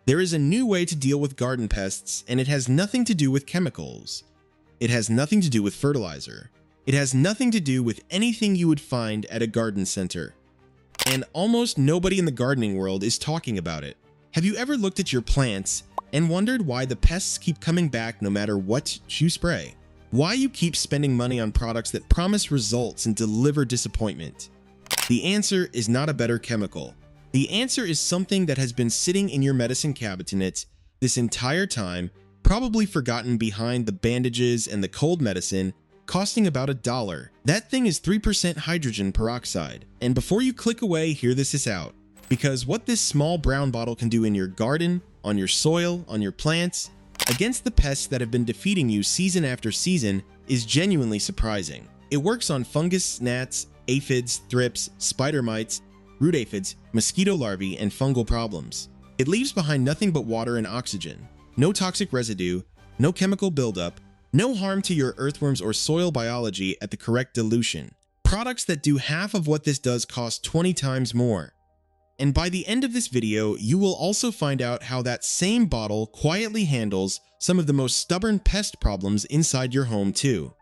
There is a new way to deal with garden pests, and it has nothing to do with chemicals. It has nothing to do with fertilizer. It has nothing to do with anything you would find at a garden center. And almost nobody in the gardening world is talking about it. Have you ever looked at your plants and wondered why the pests keep coming back no matter what you spray? Why you keep spending money on products that promise results and deliver disappointment? The answer is not a better chemical. The answer is something that has been sitting in your medicine cabinet this entire time, probably forgotten behind the bandages and the cold medicine, costing about $1. That thing is 3% hydrogen peroxide. And before you click away, hear this out. Because what this small brown bottle can do in your garden, on your soil, on your plants, against the pests that have been defeating you season after season is genuinely surprising. It works on fungus, gnats, aphids, thrips, spider mites, root aphids, mosquito larvae, and fungal problems. It leaves behind nothing but water and oxygen. No toxic residue, no chemical buildup, no harm to your earthworms or soil biology at the correct dilution. Products that do half of what this does cost 20 times more. And by the end of this video, you will also find out how that same bottle quietly handles some of the most stubborn pest problems inside your home too.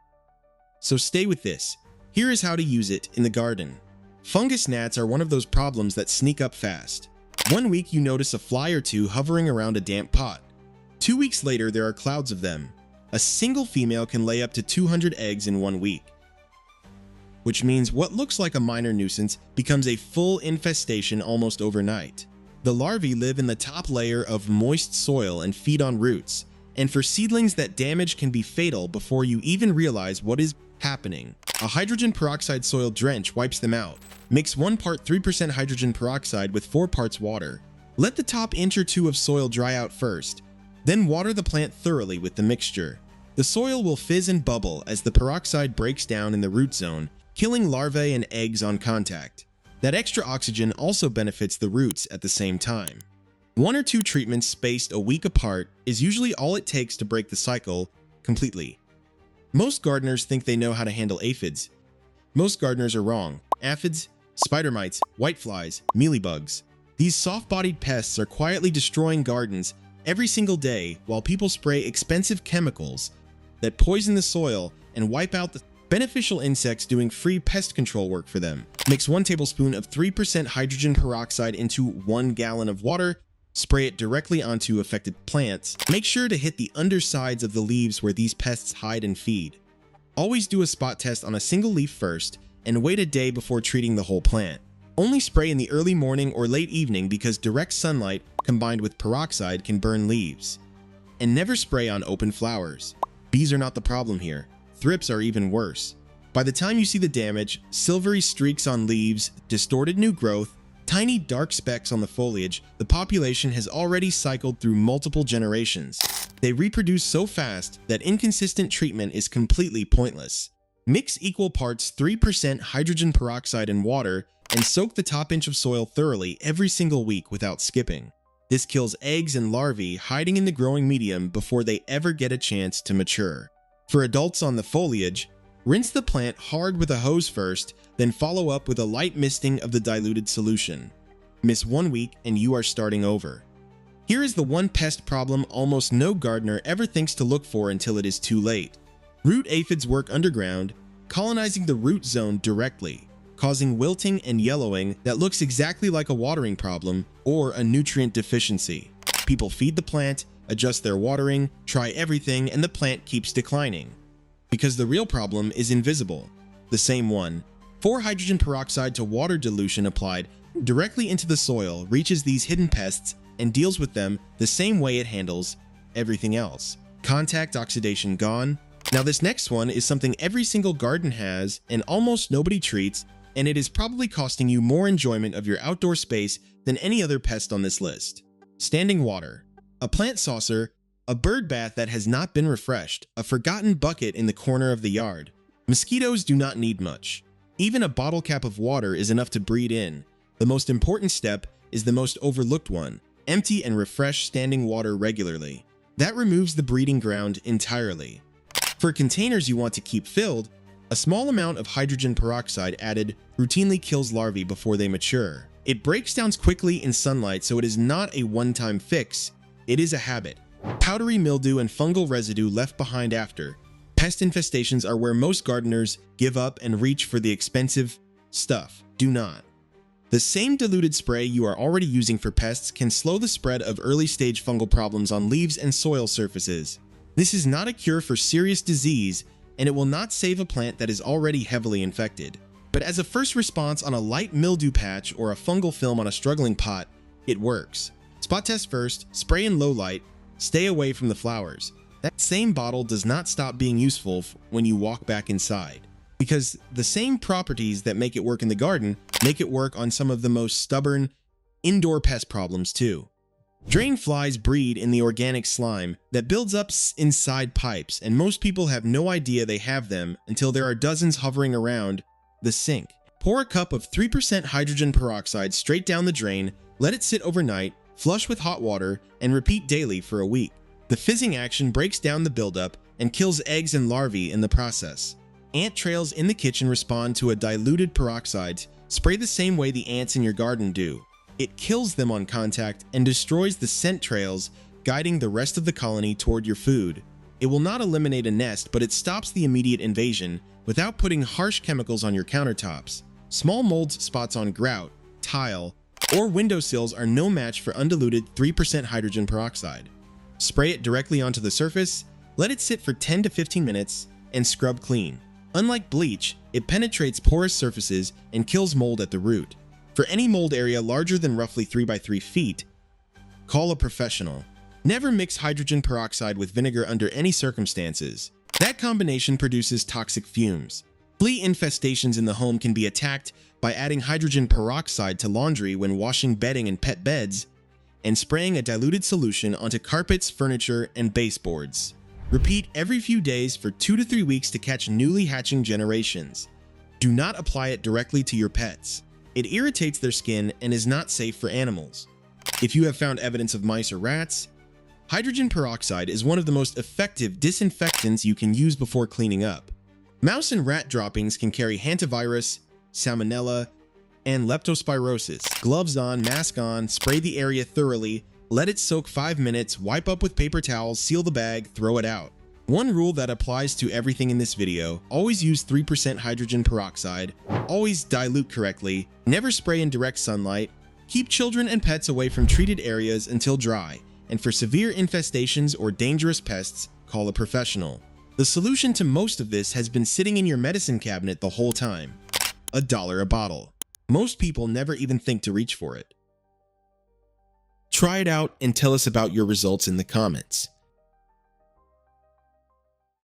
So stay with this. Here is how to use it in the garden. Fungus gnats are one of those problems that sneak up fast. One week you notice a fly or two hovering around a damp pot. 2 weeks later there are clouds of them. A single female can lay up to 200 eggs in 1 week. Which means what looks like a minor nuisance becomes a full infestation almost overnight. The larvae live in the top layer of moist soil and feed on roots, and for seedlings that damage can be fatal before you even realize what is happening. A hydrogen peroxide soil drench wipes them out. Mix 1 part 3% hydrogen peroxide with 4 parts water. Let the top inch or two of soil dry out first, then water the plant thoroughly with the mixture. The soil will fizz and bubble as the peroxide breaks down in the root zone, killing larvae and eggs on contact. That extra oxygen also benefits the roots at the same time. 1 or 2 treatments spaced a week apart is usually all it takes to break the cycle completely. Most gardeners think they know how to handle aphids. Most gardeners are wrong. Aphids, spider mites, whiteflies, mealybugs. These soft-bodied pests are quietly destroying gardens every single day while people spray expensive chemicals that poison the soil and wipe out the beneficial insects doing free pest control work for them. Mix 1 tablespoon of 3% hydrogen peroxide into 1 gallon of water. Spray it directly onto affected plants. Make sure to hit the undersides of the leaves where these pests hide and feed. Always do a spot test on a single leaf first, and wait a day before treating the whole plant. Only spray in the early morning or late evening because direct sunlight combined with peroxide can burn leaves. And never spray on open flowers. Bees are not the problem here. Thrips are even worse. By the time you see the damage, silvery streaks on leaves, distorted new growth, tiny dark specks on the foliage, the population has already cycled through multiple generations. They reproduce so fast that inconsistent treatment is completely pointless. Mix equal parts 3% hydrogen peroxide and water and soak the top inch of soil thoroughly every single week without skipping. This kills eggs and larvae hiding in the growing medium before they ever get a chance to mature. For adults on the foliage, rinse the plant hard with a hose first, then follow up with a light misting of the diluted solution. Miss 1 week and you are starting over. Here is the one pest problem almost no gardener ever thinks to look for until it is too late. Root aphids work underground, colonizing the root zone directly, causing wilting and yellowing that looks exactly like a watering problem or a nutrient deficiency. People feed the plant, adjust their watering, try everything, and the plant keeps declining. Because the real problem is invisible. The same one. 4 hydrogen peroxide to water dilution applied directly into the soil reaches these hidden pests and deals with them the same way it handles everything else. Contact oxidation gone. Now this next one is something every single garden has and almost nobody treats, and it is probably costing you more enjoyment of your outdoor space than any other pest on this list. Standing water. A plant saucer, a bird bath that has not been refreshed, a forgotten bucket in the corner of the yard. Mosquitoes do not need much. Even a bottle cap of water is enough to breed in. The most important step is the most overlooked one. Empty and refresh standing water regularly. That removes the breeding ground entirely. For containers you want to keep filled, a small amount of hydrogen peroxide added routinely kills larvae before they mature. It breaks down quickly in sunlight, so it is not a one-time fix, it is a habit. Powdery mildew and fungal residue left behind after. Pest infestations are where most gardeners give up and reach for the expensive stuff. Do not. The same diluted spray you are already using for pests can slow the spread of early-stage fungal problems on leaves and soil surfaces. This is not a cure for serious disease, and it will not save a plant that is already heavily infected. But as a first response on a light mildew patch or a fungal film on a struggling pot, it works. Spot test first, spray in low light, stay away from the flowers. That same bottle does not stop being useful when you walk back inside, because the same properties that make it work in the garden make it work on some of the most stubborn indoor pest problems too. Drain flies breed in the organic slime that builds up inside pipes, and most people have no idea they have them until there are dozens hovering around the sink. Pour a cup of 3% hydrogen peroxide straight down the drain, let it sit overnight, flush with hot water, and repeat daily for a week. The fizzing action breaks down the buildup and kills eggs and larvae in the process. Ant trails in the kitchen respond to a diluted peroxide. Spray the same way the ants in your garden do. It kills them on contact and destroys the scent trails, guiding the rest of the colony toward your food. It will not eliminate a nest, but it stops the immediate invasion without putting harsh chemicals on your countertops. Small mold spots on grout, tile, or windowsills are no match for undiluted 3% hydrogen peroxide. Spray it directly onto the surface, let it sit for 10 to 15 minutes, and scrub clean. Unlike bleach, it penetrates porous surfaces and kills mold at the root. For any mold area larger than roughly 3 by 3 feet, call a professional. Never mix hydrogen peroxide with vinegar under any circumstances. That combination produces toxic fumes. Flea infestations in the home can be attacked by adding hydrogen peroxide to laundry when washing bedding and pet beds, and spraying a diluted solution onto carpets, furniture, and baseboards. Repeat every few days for 2 to 3 weeks to catch newly hatching generations. Do not apply it directly to your pets. It irritates their skin and is not safe for animals. If you have found evidence of mice or rats, hydrogen peroxide is one of the most effective disinfectants you can use before cleaning up. Mouse and rat droppings can carry hantavirus, salmonella, and leptospirosis. Gloves on, mask on, spray the area thoroughly, let it soak 5 minutes, wipe up with paper towels, seal the bag, throw it out. One rule that applies to everything in this video: always use 3% hydrogen peroxide, always dilute correctly, never spray in direct sunlight, keep children and pets away from treated areas until dry, and for severe infestations or dangerous pests, call a professional. The solution to most of this has been sitting in your medicine cabinet the whole time. $1 a bottle. Most people never even think to reach for it. Try it out and tell us about your results in the comments.